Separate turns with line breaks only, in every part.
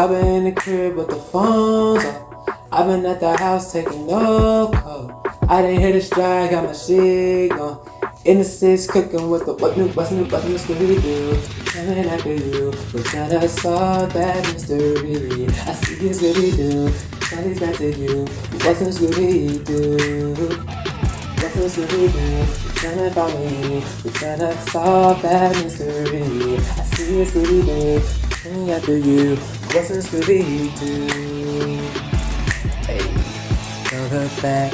I've been in the crib with the phones off. I've been at the house taking no call. I didn't hit a strike, got my shit gone. In the six cooking with the what's new, Scooby-Doo. Coming after you, we're trying to solve that mystery. I see you, Scooby-Doo, somebody's back to you. What's new, Scooby-Doo? What's new, Scooby-Doo? Trying to find me, we're trying to solve that mystery. I see you, Scooby-Doo, coming after you. What's new, Scooby-Doo? Hey, don't look back,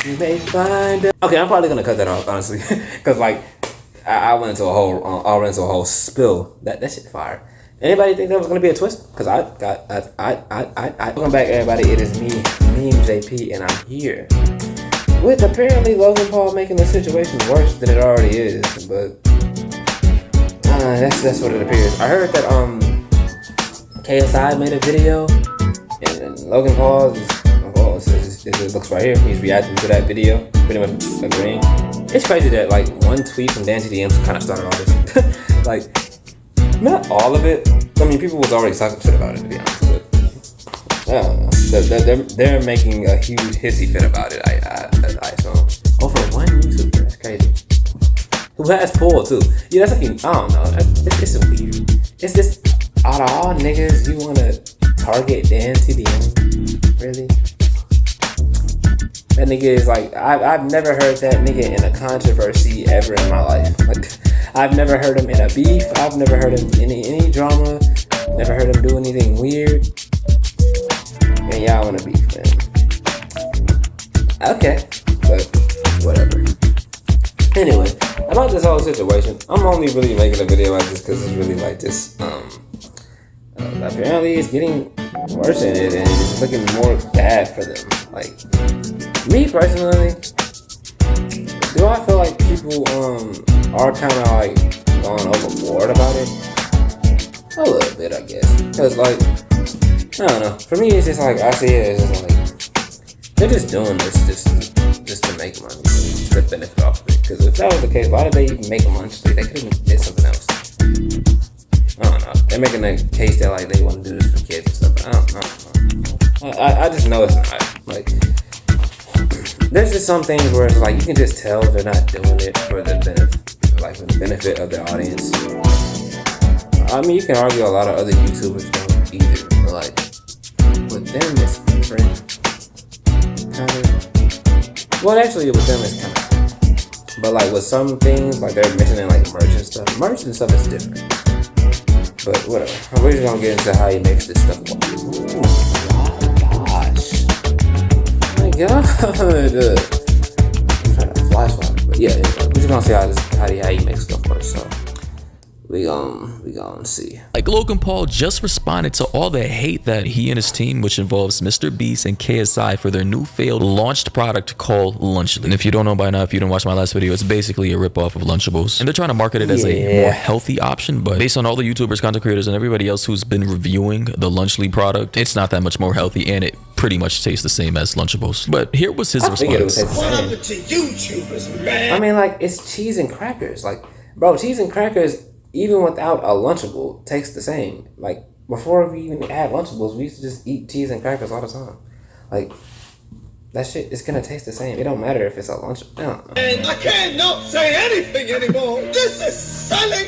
you may find it. Okay, I'm probably gonna cut that off, honestly, cause like I went into a whole spill. That shit fire. Anybody think that was gonna be a twist? Cause I welcome back, everybody. It is me, Meme JP, and I'm here with apparently Logan Paul making the situation worse than it already is. But that's what it appears. I heard that KSI made a video, and Logan Paul it looks right here. He's reacting to that video, pretty much agreeing. It's crazy that like one tweet from Dan TDMs kind of started all this. Like, not all of it. I mean, people was already talking shit about it, to be honest. But I don't know. They're making a huge hissy fit about it. I saw. Oh, for one YouTuber, that's crazy. Who has pull too? Yeah, that's like, I don't know. It's weird. It's just out of all niggas, you wanna target Dan TDM? Really? That nigga is like, I've never heard that nigga in a controversy ever in my life. Like, I've never heard him in a beef. I've never heard him in any drama. Never heard him do anything weird. And y'all wanna beef, man. Okay, but whatever. Anyway, about this whole situation, I'm only really making a video about this because it's really like this. Apparently it's getting worse in it, and it's looking more bad for them. Like, me personally, do I feel like people are kind of like going overboard about it? A little bit, I guess. Cause like, I don't know. For me, it's just like, I see it as just like they're just doing this just to make money, just to benefit off of it. Cause if that was the case, why did they even make a lunch? They could have did something else. I don't know. They're making a case that like they want to do this for kids and stuff. But I don't know. I just know it's not. Like, there's just some things where it's like you can just tell they're not doing it for the benefit of their audience. I mean, you can argue a lot of other YouTubers don't either, but like with them it's different. Kind of. Well, actually, with them it's kind of. But like with some things, like they're mentioning like merch and stuff. Merch and stuff is different. But whatever. We're just gonna get into how he makes this stuff work. God. I'm trying to fly swap, but yeah, we're just gonna see how he makes stuff work. So we gonna see.
Like, Logan Paul just responded to all the hate that he and his team, which involves Mr. Beast and KSI, for their new failed launched product called Lunchly. And if you don't know by now, if you didn't watch my last video, it's basically a ripoff of Lunchables. And they're trying to market it as a more healthy option, but based on all the YouTubers, content creators, and everybody else who's been reviewing the Lunchly product, it's not that much more healthy, and it pretty much tastes the same as Lunchables. But here was his response.
What happened to YouTubers, man? I mean, like, it's cheese and crackers. Like, bro, cheese and crackers, even without a Lunchable, tastes the same. Like, before we even had Lunchables, we used to just eat cheese and crackers all the time. Like, that shit is gonna taste the same. It don't matter if it's a Lunchable. I don't know.
And I can't not say anything anymore. This is selling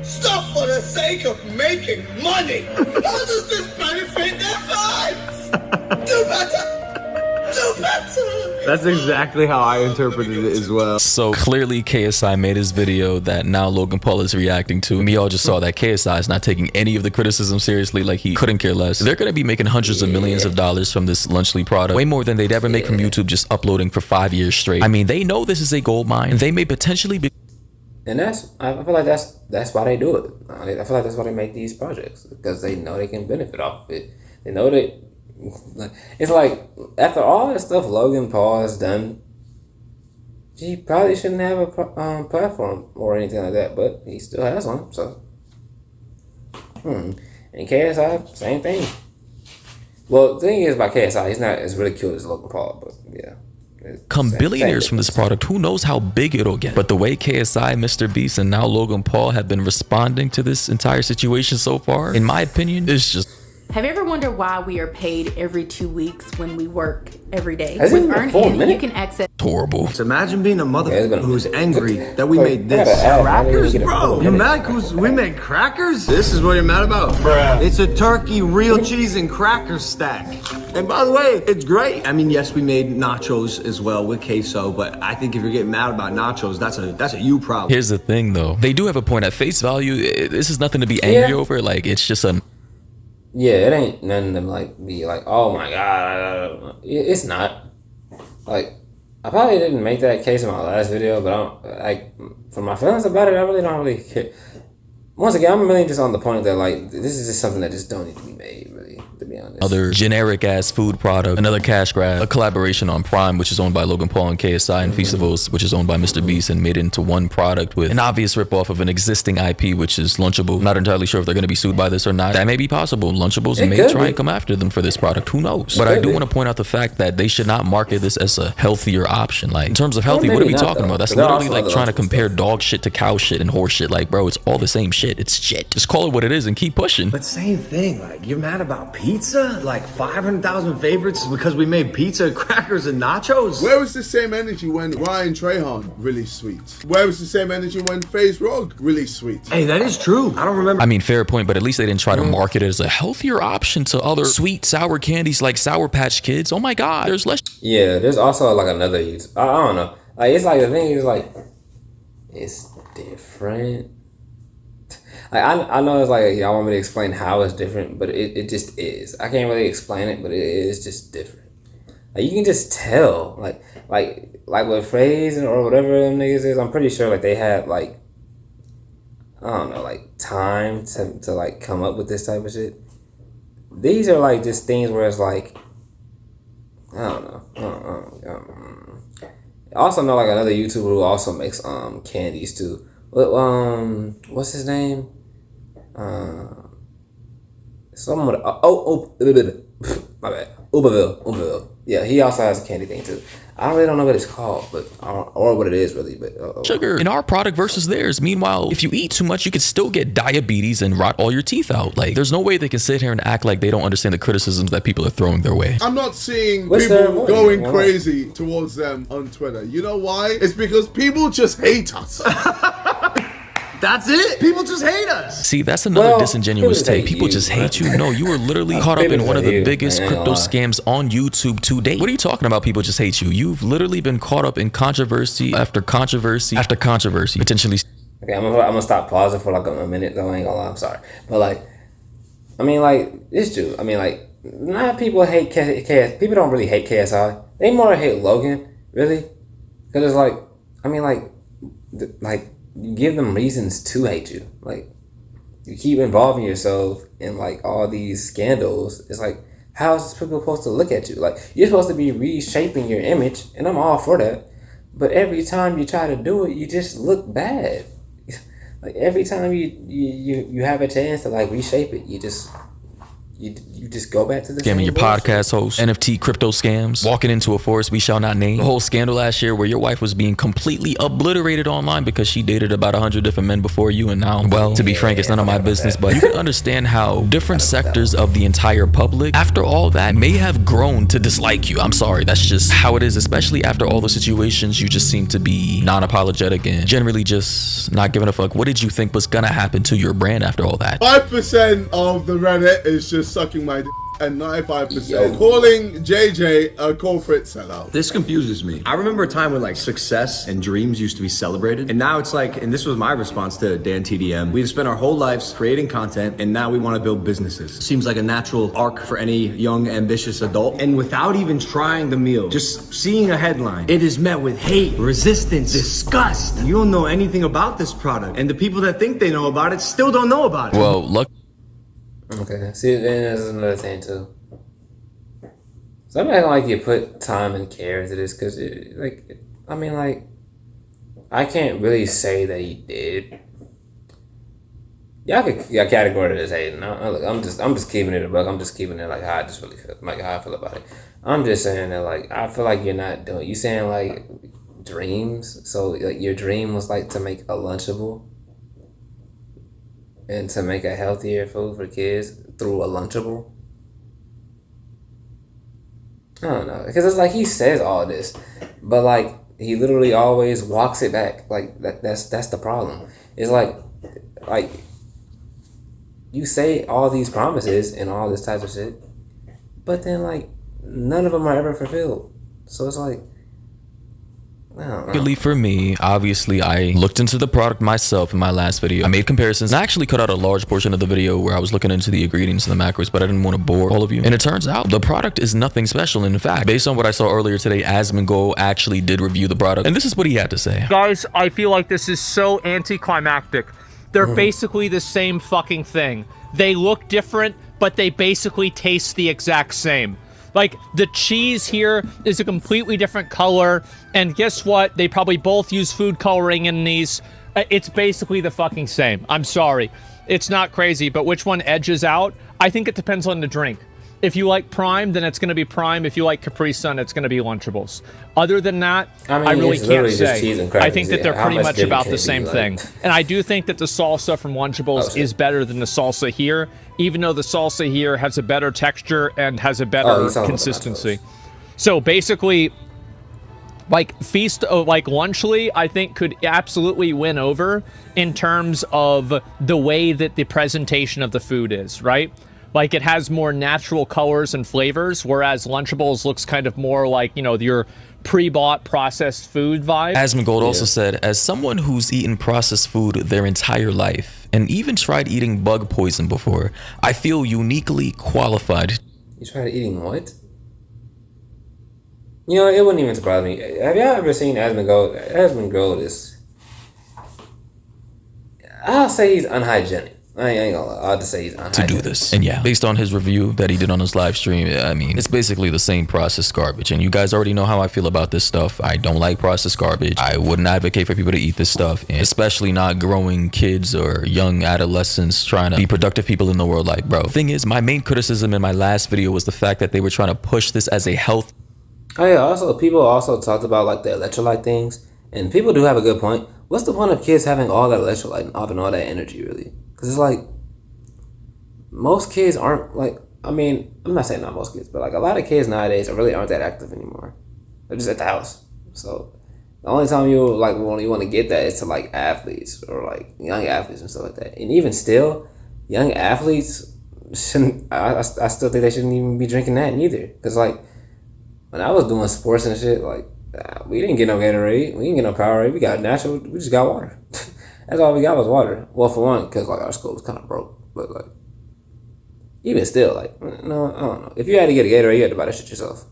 stuff for the sake of making money. How does this benefit their fans? Do better. Do better.
That's exactly how I interpreted it as well.
So clearly KSI made his video that now Logan Paul is reacting to, and we all just saw that KSI is not taking any of the criticism seriously. Like, he couldn't care less. They're going to be making hundreds of millions of dollars from this Lunchly product, way more than they'd ever make from YouTube just uploading for 5 years straight. I mean, they know this is a gold mine. They may potentially be,
and I feel like that's why they do it. I feel like that's why they make these projects, because they know they can benefit off of it. They know that. It's like, after all the stuff Logan Paul has done, he probably shouldn't have a platform or anything like that, but he still has one. So, and KSI, same thing. Well, the thing is about KSI, he's not as ridiculed as Logan Paul, but yeah.
Become billionaires from this product. Who knows how big it'll get? But the way KSI, Mr. Beast, and now Logan Paul have been responding to this entire situation so far, in my opinion, it's just
Have you ever wondered why we are paid every 2 weeks when we work every day?
Has it
With
been a
Earn
full
In,
minute?
you can access
Horrible.
So imagine being a mother
Yeah, it's been a-
who's angry that we
Wait,
made this.
I gotta add,
Crackers,
I need to get a
bro?
full
You're
minute.
mad because we made crackers? This is what you're mad about? Bruh. It's a turkey, real cheese, and cracker stack. And by the way, it's great. I mean, yes, we made nachos as well with queso, but I think if you're getting mad about nachos, that's a you problem.
Here's the thing, though. They do have a point at face value. This is nothing to be angry
Yeah.
over. Like, it's just a
Yeah, it ain't nothing to like be like, oh my god. It's not. Like, I probably didn't make that case in my last video, but I don't like for my feelings about it. I really don't really care. Once again, I'm really just on the point that like this is just something that just don't need to be made, really, to be honest.
other generic ass food product, another cash grab, a collaboration on Prime, which is owned by Logan Paul and KSI, and Festivals, which is owned by Mr. Beast, and made into one product with an obvious ripoff of an existing IP, which is Lunchable. Not entirely sure if they're going to be sued by this or not. That may be possible. Lunchables
It
may
could
try
be.
and come after them for this product. Who knows? But I
could
do
be.
want to point out the fact that they should not market this as a healthier option. Like, in terms of healthy, what are
maybe
we
not,
talking
though,
about? That's
'cause there are
literally
also
like
other
trying to
options,
compare dog shit to cow shit and horse shit. Like, bro, it's all the same shit. It's shit. Just call it what it is and keep pushing.
But same thing, like you're mad about pizza? Like 500,000 favorites because we made pizza, crackers, and nachos?
Where was the same energy when Ryan Trahan released Sweets? Where was the same energy when FaZe Rogue released Sweets?
Hey, that is true. I don't remember.
I mean, fair point, but at least they didn't try to market it as a healthier option to other sweet, sour candies like Sour Patch Kids. Oh my God, there's less.
Yeah, there's also like another use. I don't know. Like it's like the thing is like it's different. Like I know it's like y'all want me to explain how it's different, but it just is. I can't really explain it, but it is just different. Like you can just tell. Like with FaZe or whatever them niggas is, I'm pretty sure like they had like I don't know, like time to like come up with this type of shit. These are like just things where it's like I don't know. I also know like another YouTuber who also makes candies too. What's his name? Someone. My bad. Ubaville. Yeah, he also has a candy thing too. I really don't know what it's called, but or what it is really. But
Sugar in our product versus theirs. Meanwhile, if you eat too much, you could still get diabetes and rot all your teeth out. Like, there's no way they can sit here and act like they don't understand the criticisms that people are throwing their way.
I'm not seeing
What's their
people
point?
going
Why not?
crazy towards them on Twitter. You know why? It's because people just hate us.
That's it. People just hate us.
See, that's another
Well,
disingenuous
people hate
take. People
you,
just
man.
hate you. No, you were literally caught up in
People
one of
hate
the
you,
biggest
man, I ain't
crypto
gonna lie.
scams on YouTube to date. What are you talking about? People just hate you. You've literally been caught up in controversy after controversy after controversy, potentially.
okay, I'm gonna stop pausing for like a minute though. I ain't gonna lie. I'm sorry, but like, I mean, like it's true. I mean, like, not people hate KS. People don't really hate KSI. They more hate Logan, really, because it's like, I mean, like you give them reasons to hate you. Like, you keep involving yourself in like all these scandals. It's like, how is people supposed to look at you? Like, you're supposed to be reshaping your image, and I'm all for that. But every time you try to do it, you just look bad. Like every time you have a chance to like reshape it, you just go back to the
Scamming
same
your
bullshit.
podcast host, NFT crypto scams, walking into a forest we shall not name. The whole scandal last year where your wife was being completely obliterated online because she dated about 100 different men before you, and now, well, to be frank, it's none of my business, but you can understand how different sectors of the entire public, after all that, may have grown to dislike you. I'm sorry, that's just how it is, especially after all the situations. You just seem to be non-apologetic and generally just not giving a fuck. What did you think was gonna happen to your brand after all that?
5% of the Reddit is just sucking my dick, and 95% calling JJ a corporate sellout.
This confuses me. I remember a time when like success and dreams used to be celebrated, and now it's like, and this was my response to Dan TDM, we've spent our whole lives creating content, and now we want to build businesses. Seems like a natural arc for any young, ambitious adult, and without even trying the meal, just seeing a headline, it is met with hate, resistance, disgust. You don't know anything about this product, and the people that think they know about it still don't know about it.
Well, luck.
Okay, see, then there's another thing too. So I'm acting like you put time and care into this, because, like, I mean, like, I can't really say that he did. Y'all category it as hating. Look, I'm just keeping it a buck. I'm just keeping it like how I just really feel, like how I feel about it. I'm just saying that like I feel like you're not doing. You saying like dreams. So like your dream was like to make a Lunchable. And to make a healthier food for kids through a Lunchable. I don't know, because it's like he says all this, but like he literally always walks it back. Like that's the problem. It's like you say all these promises and all this type of shit, but then like none of them are ever fulfilled. So it's like, I don't know.
Luckily for me, obviously I looked into the product myself in my last video. I made comparisons. I actually cut out a large portion of the video where I was looking into the ingredients and the macros, but I didn't want to bore all of you. And it turns out the product is nothing special. In fact, based on what I saw earlier today, Asmongold actually did review the product, and this is what he had to say.
Guys, I feel like this is so anticlimactic. They're basically the same fucking thing. They look different, but they basically taste the exact same. Like, the cheese here is a completely different color, and guess what? They probably both use food coloring in these. It's basically the fucking same. I'm sorry. It's not crazy, but which one edges out? I think it depends on the drink. If you like Prime, then it's going to be Prime. If you like Capri Sun, it's going to be Lunchables. Other than that, I really can't say. I think that they're pretty much about the same thing. And I do think that the salsa from Lunchables is better than the salsa here, even though the salsa here has a better texture and has a better consistency. So basically, like Lunchly, I think could absolutely win over in terms of the way that the presentation of the food is, right? Like, it has more natural colors and flavors, whereas Lunchables looks kind of more like, you know, your pre-bought processed food vibe.
Asmongold also said, as someone who's eaten processed food their entire life and even tried eating bug poison before, I feel uniquely qualified.
You tried eating what? You know, it wouldn't even surprise me. Have y'all ever seen Asmongold? Asmongold is, I'll say he's unhygienic. I ain't gonna lie. I'll just say he's unhygienic.
To do this. And yeah, based on his review that he did on his live stream, I mean, it's basically the same processed garbage. And you guys already know how I feel about this stuff. I don't like processed garbage. I wouldn't advocate for people to eat this stuff, and especially not growing kids or young adolescents trying to be productive people in the world. Like, bro, thing is, my main criticism in my last video was the fact that they were trying to push this as a health.
Oh yeah, also, people also talked about like the electrolyte things, and people do have a good point. What's the point of kids having all that electrolyte and having all that energy, really? Because it's like, most kids aren't like, I mean, I'm not saying not most kids, but like a lot of kids nowadays really aren't that active anymore. They're just at the house. So the only time you like you want to get that is to like athletes or like young athletes and stuff like that. And even still, young athletes shouldn't, I still think they shouldn't even be drinking that neither. Because like, when I was doing sports and shit, like, we didn't get no Gatorade, we didn't get no Powerade, we got natural, we just got water. That's all we got was water. Well, for one, because like our school was kind of broke, but like, even still, like, no, I don't know. If you had to get a Gatorade, you had to buy that shit yourself.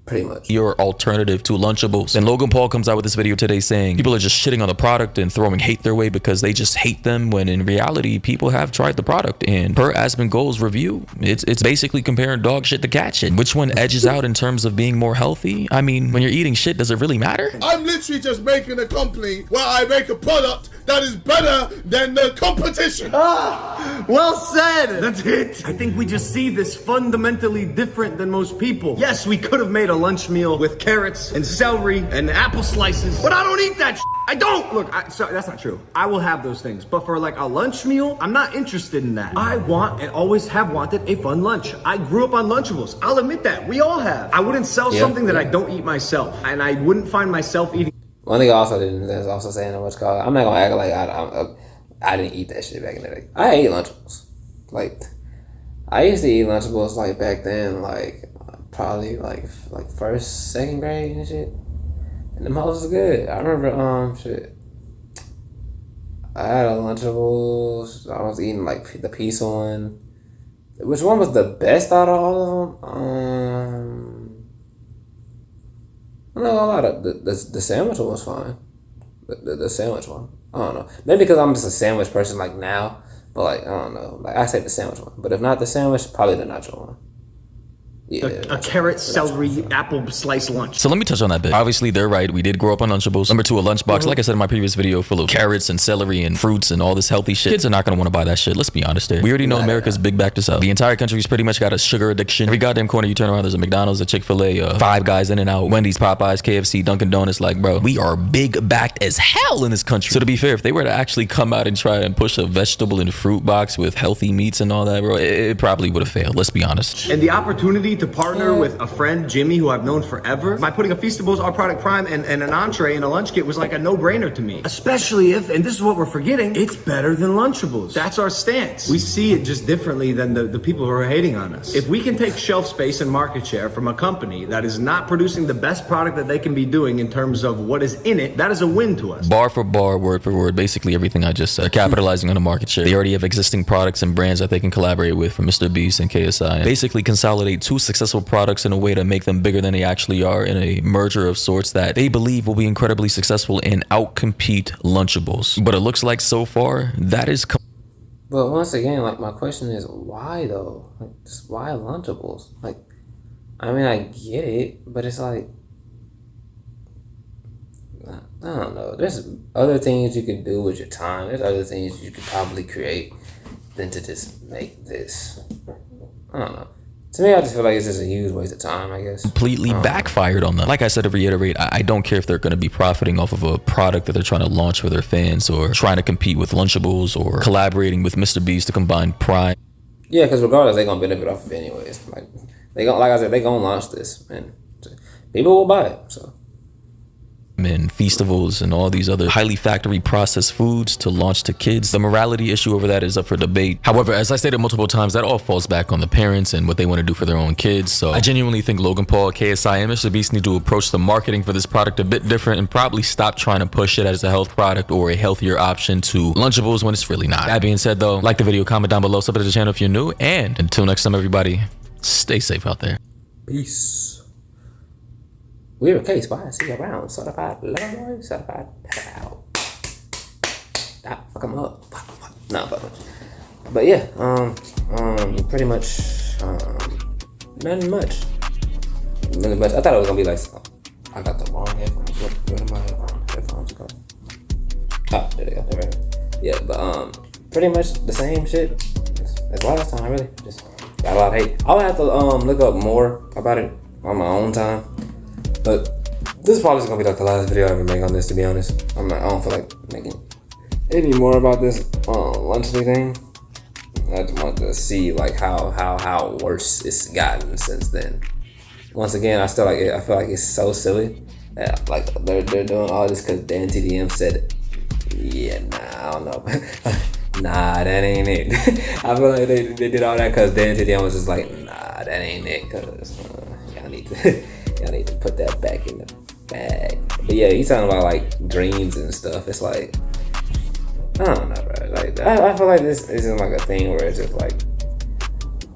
Pretty much.
Your alternative to Lunchables. And Logan Paul comes out with this video today saying people are just shitting on the product and throwing hate their way because they just hate them, when in reality, people have tried the product. And per Asmongold's review, it's basically comparing dog shit to cat shit. Which one edges out in terms of being more healthy? I mean, when you're eating shit, does it really matter?
I'm literally just making a company where I make a product that is better than the competition.
Well said! That's it! I think we just see this fundamentally different than most people. Yes, we could have made a lunch meal with carrots and celery and apple slices, but I don't eat that shit. I don't! Look, sorry, that's not true. I will have those things, but for like a lunch meal, I'm not interested in that. I want and always have wanted a fun lunch. I grew up on Lunchables. I'll admit that. We all have. I wouldn't sell something that I don't eat myself, and I wouldn't find myself eating.
One thing I also didn't, that's also saying what's called, I'm not gonna act like I didn't eat that shit back in the day. I ate Lunchables. Like, I used to eat Lunchables like back then, like probably like first, second grade and shit. And them hoes was good. I remember shit. I had a Lunchables. I was eating like the piece one. Which one was the best out of all of them? No, a lot of the sandwich one was fine. The sandwich one, I don't know. Maybe because I'm just a sandwich person like now, but like I don't know. Like I say the sandwich one, but if not the sandwich, probably the nacho one. Yeah,
a carrot, celery, apple slice lunch.
So let me touch on that bit. Obviously, they're right. We did grow up on Lunchables. Number two, a lunchbox. Like I said in my previous video, full of carrots and celery and fruits and all this healthy shit. Kids are not going to want to buy that shit. Let's be honest here. We already know America's big back to sell. The entire country's pretty much got a sugar addiction. Every goddamn corner you turn around, there's a McDonald's, a Chick-fil-A, Five Guys, In-N-Out, Wendy's, Popeyes, KFC, Dunkin' Donuts. Like, bro, we are big backed as hell in this country. So to be fair, if they were to actually come out and try and push a vegetable and fruit box with healthy meats and all that, bro, it probably would have failed. Let's be honest.
And the opportunity opportunity to partner with a friend, Jimmy, who I've known forever, by putting a Feastables, our product Prime, and an entree in a lunch kit was like a no-brainer to me. Especially if, and this is what we're forgetting, it's better than Lunchables. That's our stance. We see it just differently than the people who are hating on us. If we can take shelf space and market share from a company that is not producing the best product that they can be doing in terms of what is in it, that is a win to us.
Bar for bar, word for word, basically everything I just said. Capitalizing on the market share. They already have existing products and brands that they can collaborate with from Mr. Beast and KSI. Basically consolidate two successful products in a way to make them bigger than they actually are in a merger of sorts that they believe will be incredibly successful and outcompete Lunchables. But it looks like so far, that is...
But once again, like, my question is, why though? Like, just why Lunchables? Like, I mean, I get it, but it's like, I don't know. There's other things you can do with your time. There's other things you could probably create than to just make this. I don't know. To me, I just feel like it's just a huge waste of time, I guess.
Completely backfired on them. Like I said, to reiterate, I don't care if they're going to be profiting off of a product that they're trying to launch for their fans, or trying to compete with Lunchables, or collaborating with Mr. Beast to combine Prime.
Yeah, because regardless, they're going to benefit off of it anyways. Like, like I said, they're going to launch this, and people will buy it, so.
And Feastables and all these other highly factory processed foods to launch to kids. The morality issue over that is up for debate. However, as I stated multiple times, that all falls back on the parents and what they want to do for their own kids. So I genuinely think Logan Paul, KSI, and Mr. Beast need to approach the marketing for this product a bit different and probably stop trying to push it as a health product or a healthier option to Lunchables when it's really not. That being said though, like the video, comment down below, sub to the channel if you're new, and until next time everybody, stay safe out there.
Peace. We're a case by see around certified lover boy, certified pal. Fuck him up. No, but yeah, pretty much, nothing much. Really much. I thought it was gonna be like, I got the wrong headphones. Where did my headphones go? Oh, there they go. They're right. Yeah, but pretty much the same shit as last time. Really, just got a lot of hate. I'll have to look up more about it on my own time. But this is probably just gonna be like the last video I ever make on this, to be honest. I don't feel like making any more about this luncheon thing. I just want to see like how worse it's gotten since then. Once again, I feel like it's so silly that like they're doing all this because Dan TDM said, yeah, nah, I don't know. Nah, that ain't it. I feel like they did all that because Dan TDM was just like, nah, that ain't it, because y'all need to put that back in the bag. But yeah, he's talking about like dreams and stuff. It's like, I don't know, bro. Like, I feel like this isn't like a thing where it's just like,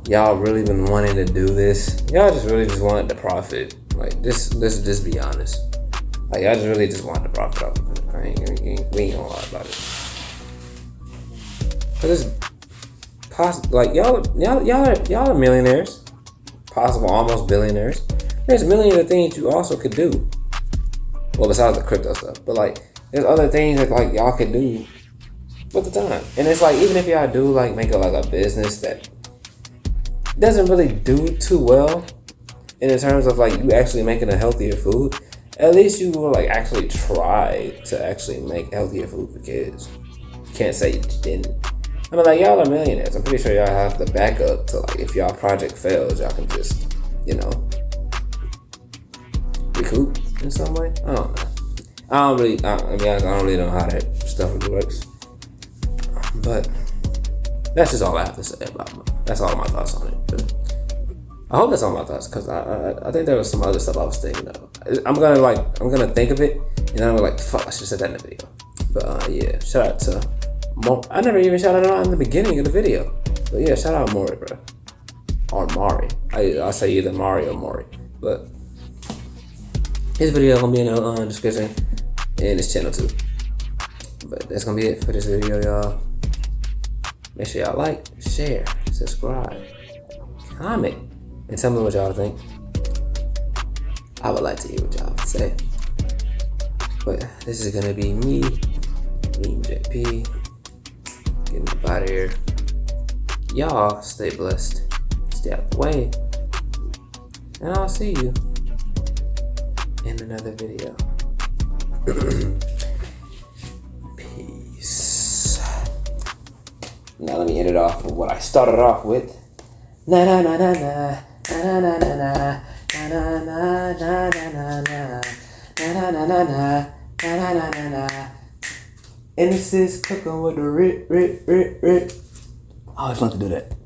y'all really been wanting to do this. Y'all just really just wanted the profit. Like, let's just be honest. Like, y'all just really just wanted the profit off of it. We ain't gonna lie about it. Cause it's possible. Like, y'all are millionaires. Possible, almost billionaires. There's millions of things you also could do. Well, besides the crypto stuff, but like, there's other things that like y'all could do with the time. And it's like, even if y'all do like make it like a business that doesn't really do too well in terms of like you actually making a healthier food, at least you will like actually try to actually make healthier food for kids. You can't say you didn't. I mean, like, y'all are millionaires. I'm pretty sure y'all have the backup to like, if y'all project fails, y'all can just, you know, recoup in some way. I don't know. I don't really know how that stuff really works. But that's just all I have to say about it. That's all my thoughts on it. But I hope that's all my thoughts, because I think there was some other stuff I was thinking of. I'm gonna think of it, and then I'm like, fuck, I should have said that in the video. But yeah, shout out to Mori. I never even shouted out in the beginning of the video. But yeah, shout out Mori, bro. Or Mori. I say either Mari or Mori. But his video is gonna be in the description and his channel too. But that's gonna be it for this video, y'all. Make sure y'all like, share, subscribe, comment, and tell me what y'all think. I would like to hear what y'all say. But this is gonna be me, JP, getting up out of here. Y'all stay blessed, stay out the way, and I'll see you in another video. Peace. Now let me end it off with what I started off with. Na na na na na Na na na na na na na na na na na na na na na na na. And this is cooking with the rit. I always love to do that.